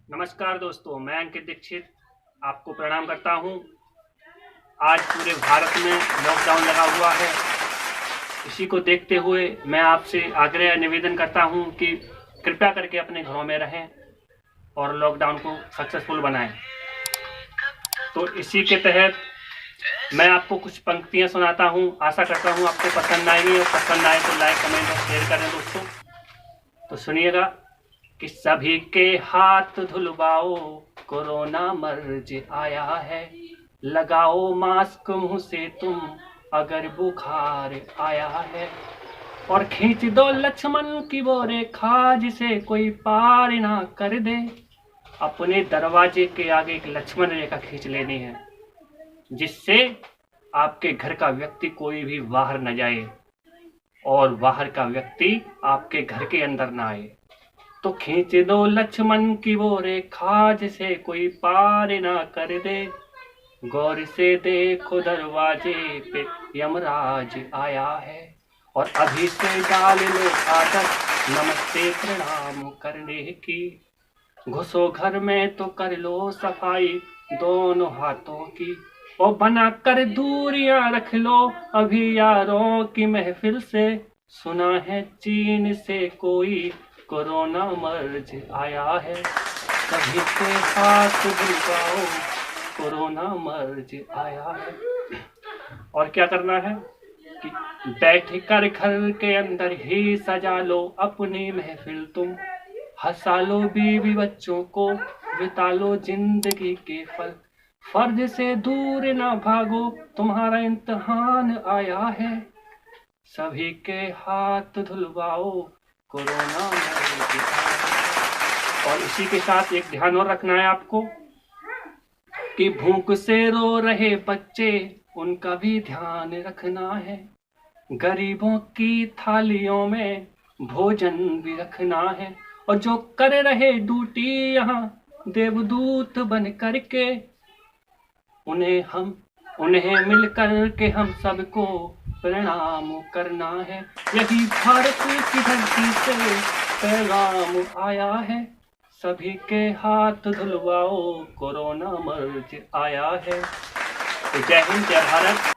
नमस्कार दोस्तों, मैं अंकित दीक्षित आपको प्रणाम करता हूं। आज पूरे भारत में लॉकडाउन लगा हुआ है। इसी को देखते हुए मैं आपसे आग्रह निवेदन करता हूं कि कृपया करके अपने घरों में रहें और लॉकडाउन को सक्सेसफुल बनाएं। तो इसी के तहत मैं आपको कुछ पंक्तियां सुनाता हूं। आशा करता हूं आपको पसंद आएगी, और पसंद आए तो लाइक, कमेंट और शेयर करें दोस्तों। तो सुनिएगा कि सभी के हाथ धुलवाओ, कोरोना मर्ज आया है। लगाओ मास्क मुंह से तुम, अगर बुखार आया है। और खींच दो लक्ष्मण की वो रेखा, जिसे कोई पार ना कर दे। अपने दरवाजे के आगे एक लक्ष्मण रेखा खींच लेनी है, जिससे आपके घर का व्यक्ति कोई भी बाहर न जाए और बाहर का व्यक्ति आपके घर के अंदर ना आए। तो खींच दो लक्ष्मण की वो रेखा, जिसे कोई पार ना कर दे। गौर से देखो दरवाजे पे यमराज आया है। और अभी से डाल लो आदत नमस्ते प्रणाम करने की। घुसो घर में तो कर लो सफाई दोनों हाथों की। और बना कर दूरियां रख लो अभी यारों की महफिल से। सुना है चीन से कोई कोरोना मर्ज आया है। सभी के हाथ धुलवाओ, कोरोना मर्ज आया है। और क्या करना है कि बैठ कर घर के अंदर ही सजा लो अपनी महफिल तुम। हंसा लो बीवी बच्चों को, बिता लो जिंदगी के फल। फर्ज से दूर ना भागो, तुम्हारा इम्तिहान आया है। सभी के हाथ धुलवाओ, कोरोना मर्ज आया है। और इसी के साथ एक ध्यान और रखना है आपको कि भूख से रो रहे बच्चे, उनका भी ध्यान रखना है। गरीबों की थालियों में भोजन भी रखना है। और जो कर रहे ड्यूटी यहाँ देवदूत बन करके, उन्हें मिलकर के हम सबको प्रणाम करना है। यही भारत की धरती से पैगाम आया है। सभी के हाथ धुलवाओ, कोरोना मर्ज आया है। तो जय हिंद, जय भारत।